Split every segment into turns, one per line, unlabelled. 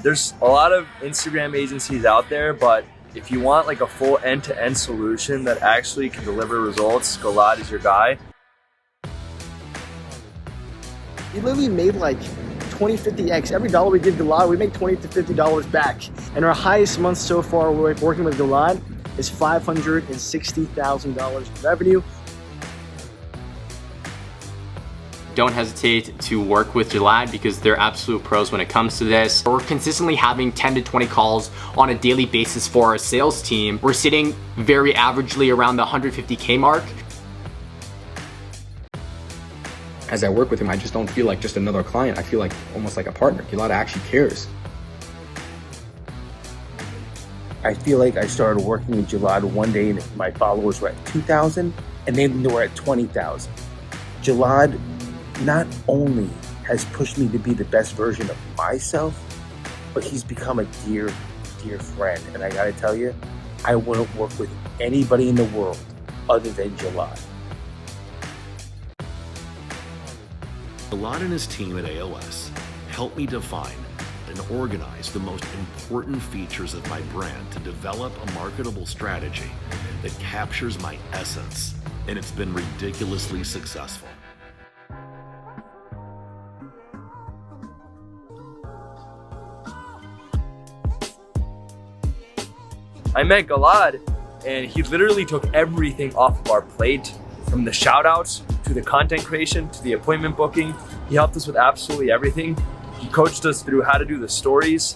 There's a lot of Instagram agencies out there, but if you want like a full end-to-end solution that actually can deliver results, Galad is your guy.
We literally made like 20, 50x. Every dollar we give Galad, we make $20 to $50 back. And our highest month so far working with Galad is $560,000 in revenue.
Don't hesitate to work with Galad because they're absolute pros when it comes to this. We're consistently having 10 to 20 calls on a daily basis for our sales team. We're sitting very averagely around the 150K mark.
As I work with him, I just don't feel like just another client. I feel like almost like a partner. Galad actually cares.
I feel like I started working with Galad one day and my followers were at 2,000 and then they were at 20,000. Galad not only has pushed me to be the best version of myself, but he's become a dear, dear friend. And I gotta tell you, I wouldn't work with anybody in the world other than Galad.
Galad and his team at AOS helped me define and organize the most important features of my brand to develop a marketable strategy that captures my essence, and it's been ridiculously successful.
I met Galad and he literally took everything off of our plate, from the shout outs to the content creation to the appointment booking. He helped us with absolutely everything. He coached us through how to do the stories,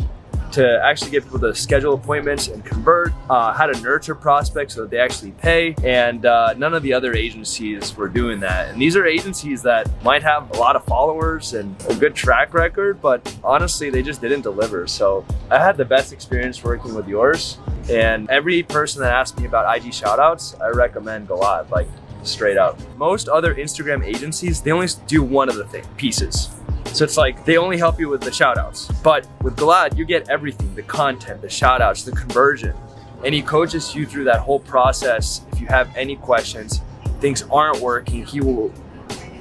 to actually get people to schedule appointments and convert, how to nurture prospects so that they actually pay, and none of the other agencies were doing that. And these are agencies that might have a lot of followers and a good track record, but honestly, they just didn't deliver. So I had the best experience working with yours, and every person that asks me about IG shoutouts, I recommend Galad, like straight up. Most other Instagram agencies, they only do one of the pieces. So it's like they only help you with the shout outs. But with Galad, you get everything, the content, the shout outs, the conversion. And he coaches you through that whole process. If you have any questions, things aren't working, he will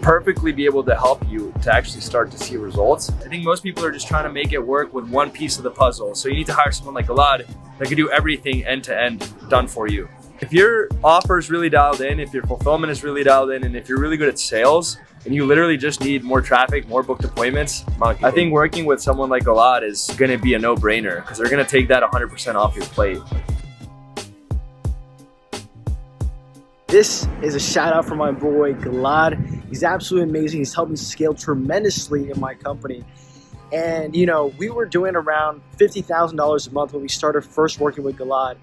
perfectly be able to help you to actually start to see results. I think most people are just trying to make it work with one piece of the puzzle. So you need to hire someone like Galad that can do everything end to end done for you. If your offer is really dialed in, if your fulfillment is really dialed in, and if you're really good at sales, and you literally just need more traffic, more booked appointments, I think working with someone like Galad is gonna be a no-brainer because they're gonna take that 100% off your plate.
This is a shout out for my boy Galad. He's absolutely amazing. He's helped me scale tremendously in my company. And you know, we were doing around $50,000 a month when we started first working with Galad.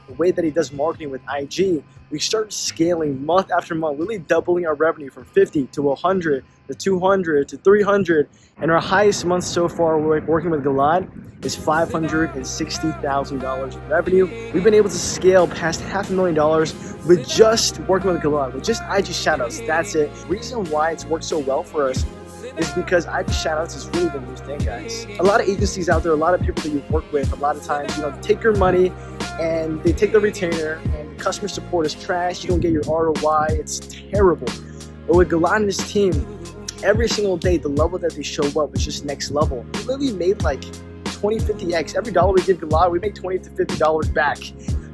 The way that he does marketing with IG, we started scaling month after month, really doubling our revenue from 50 to 100 to 200 to 300. And our highest month so far working with Galad is $560,000 in revenue. We've been able to scale past $500,000 with just working with Galad, with just IG shoutouts. That's it. The reason why it's worked so well for us is because IG shoutouts is really the new thing, guys. A lot of agencies out there, a lot of people that you work with, a lot of times, you know, they take your money and they take the retainer, and customer support is trash. You don't get your ROI. It's terrible. But with Galad and his team, every single day, the level that they show up is just next level. We literally made like 20, 50x. Every dollar we give Galad, we make $20 to $50 back.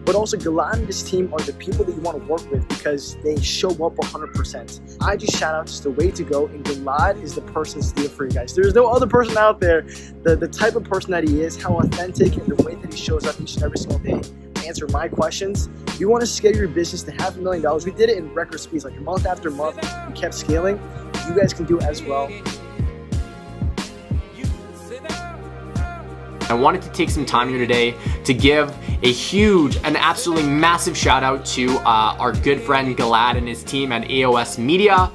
But also, Galad and his team are the people that you want to work with because they show up 100%. IG shoutouts is the way to go, and Galad is the person to do it for you guys. There's no other person out there. The type of person that he is, how authentic, and the way that he shows up each and every single day to answer my questions. If you want to scale your business to $500,000, we did it in record speeds, like month after month. We kept scaling. You guys can do it as well.
I wanted to take some time here today to give a huge and absolutely massive shout out to our good friend Galad and his team at AOS Media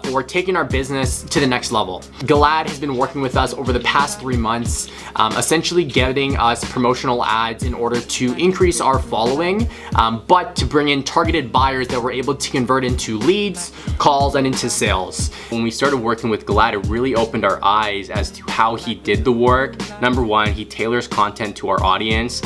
for taking our business to the next level. Galad has been working with us over the past 3 months, essentially getting us promotional ads in order to increase our following, but to bring in targeted buyers that we're able to convert into leads, calls, and into sales. When we started working with Galad, it really opened our eyes as to how he did the work. Number one, he tailors content to our audience.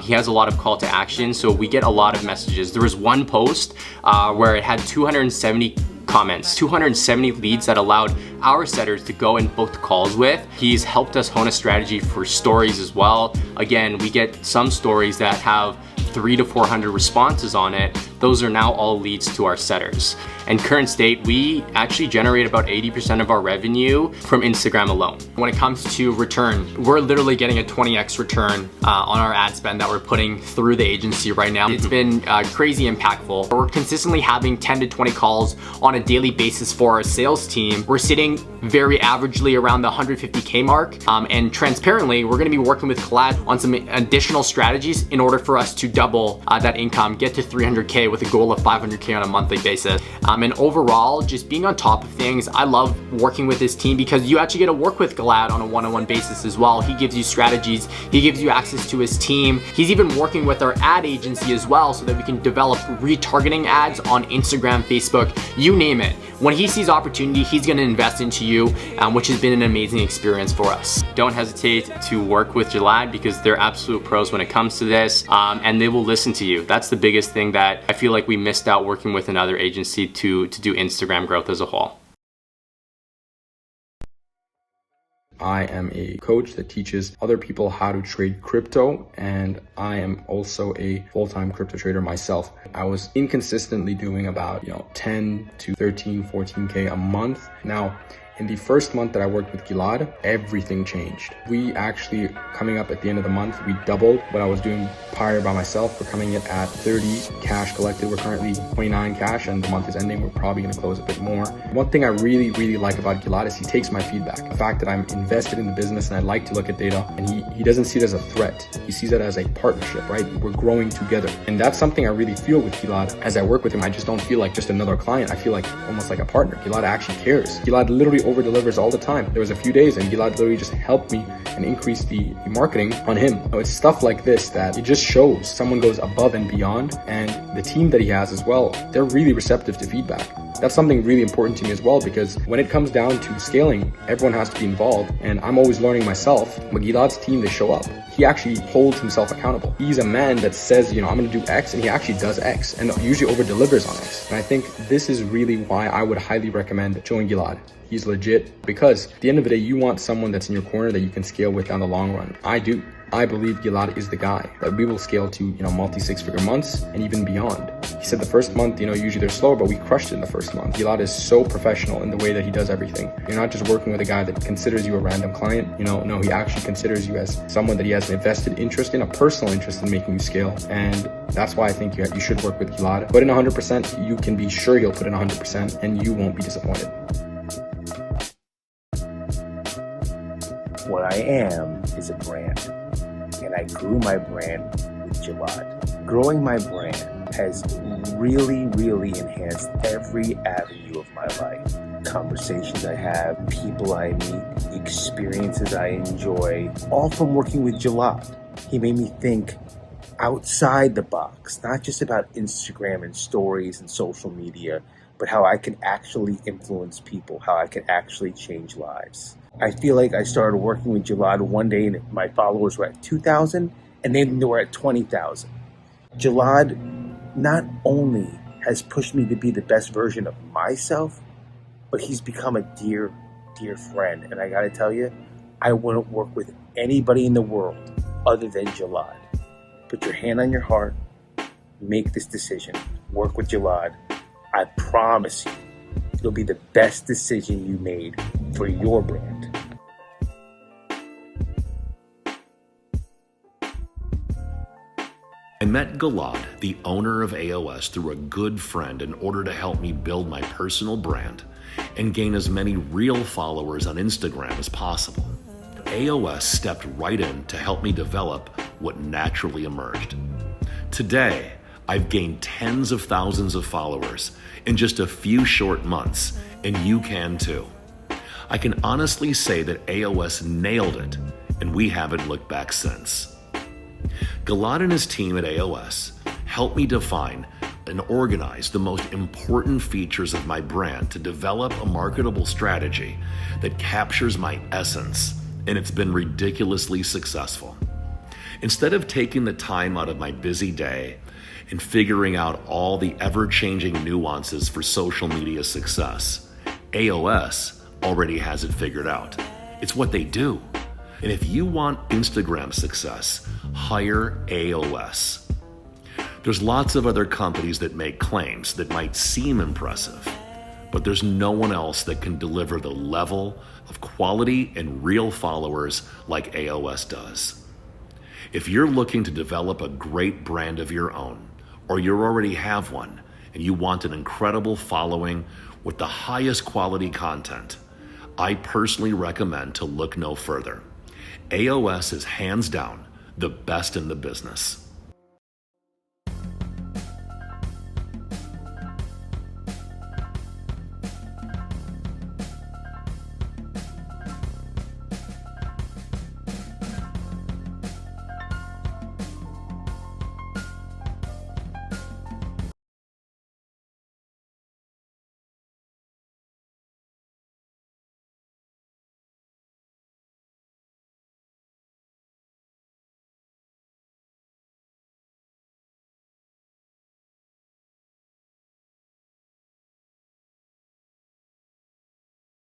He has a lot of call to action, so we get a lot of messages. There was one post where it had 270 comments, 270 leads that allowed our setters to go and book calls with. He's helped us hone a strategy for stories as well. Again, we get some stories that have 300 to 400 responses on it. Those are now all leads to our setters. And current state, we actually generate about 80% of our revenue from Instagram alone. When it comes to return, we're literally getting a 20x return on our ad spend that we're putting through the agency right now. It's been crazy impactful. We're consistently having 10 to 20 calls on a daily basis for our sales team. We're sitting very averagely around the 150K mark. And transparently, we're gonna be working with Galad on some additional strategies in order for us to double that income, get to 300K with a goal of 500K on a monthly basis. And overall, just being on top of things, I love working with this team because you actually get to work with Galad on a one-on-one basis as well. He gives you strategies, he gives you access to his team. He's even working with our ad agency as well so that we can develop retargeting ads on Instagram, Facebook, you name it. When he sees opportunity, he's gonna invest into you, which has been an amazing experience for us. Don't hesitate to work with Galad because they're absolute pros when it comes to this, and they will listen to you. That's the biggest thing that I feel like we missed out working with another agency to do Instagram growth as a whole.
I am a coach that teaches other people how to trade crypto, and I am also a full-time crypto trader myself. I was inconsistently doing about 10 to 13, 14K a month. Now, in the first month that I worked with Gilad, everything changed. We actually, coming up at the end of the month, we doubled what I was doing prior by myself. We're coming in at 30 cash collected. We're currently 29 cash, and the month is ending. We're probably gonna close a bit more. One thing I really, really like about Gilad is he takes my feedback. The fact that I'm invested in the business and I like to look at data, and he doesn't see it as a threat. He sees it as a partnership, right? We're growing together. And that's something I really feel with Gilad. As I work with him, I just don't feel like just another client. I feel like almost like a partner. Gilad actually cares. Gilad literally over delivers all the time. There was a few days and Gilad literally just helped me and increased the marketing on him. It's stuff like this that it just shows someone goes above and beyond, and the team that he has as well, they're really receptive to feedback. That's something really important to me as well, because when it comes down to scaling, everyone has to be involved, and I'm always learning myself. But Gilad's team, they show up. He actually holds himself accountable. He's a man that says, I'm gonna do X, and he actually does X, and usually over delivers on X. And I think this is really why I would highly recommend joining Gilad. He's legit, because at the end of the day, you want someone that's in your corner that you can scale with down the long run. I do. I believe Gilad is the guy that we will scale to, multi six-figure months and even beyond. He said the first month, usually they're slower, but we crushed it in the first month. Gilad is so professional in the way that he does everything. You're not just working with a guy that considers you a random client. No, he actually considers you as someone that he has an invested interest in, a personal interest in making you scale. And that's why I think you should work with Gilad. Put in 100%, you can be sure he'll put in 100%, and you won't be disappointed.
What I am is a brand, and I grew my brand with Gilad. Growing my brand has really, really enhanced every avenue of my life. Conversations I have, people I meet, experiences I enjoy, all from working with Gilad. He made me think outside the box, not just about Instagram and stories and social media, but how I can actually influence people, how I can actually change lives. I feel like I started working with Gilad one day and my followers were at 2,000 and then they were at 20,000. Gilad not only has pushed me to be the best version of myself, but he's become a dear, dear friend. And I gotta tell you, I wouldn't work with anybody in the world other than Gilad. Put your hand on your heart, make this decision, work with Gilad. I promise you, it'll be the best decision you made for your brand.
I met Gilad, the owner of AOS, through a good friend in order to help me build my personal brand and gain as many real followers on Instagram as possible. AOS stepped right in to help me develop what naturally emerged. Today, I've gained tens of thousands of followers in just a few short months, and you can too. I can honestly say that AOS nailed it, and we haven't looked back since. Gilad and his team at AOS helped me define and organize the most important features of my brand to develop a marketable strategy that captures my essence, and it's been ridiculously successful. Instead of taking the time out of my busy day and figuring out all the ever-changing nuances for social media success. AOS already has it figured out. It's what they do. And if you want Instagram success, hire AOS. There's lots of other companies that make claims that might seem impressive, but there's no one else that can deliver the level of quality and real followers like AOS does. If you're looking to develop a great brand of your own, or you already have one, and you want an incredible following with the highest quality content, I personally recommend to look no further. AOS is hands down the best in the business.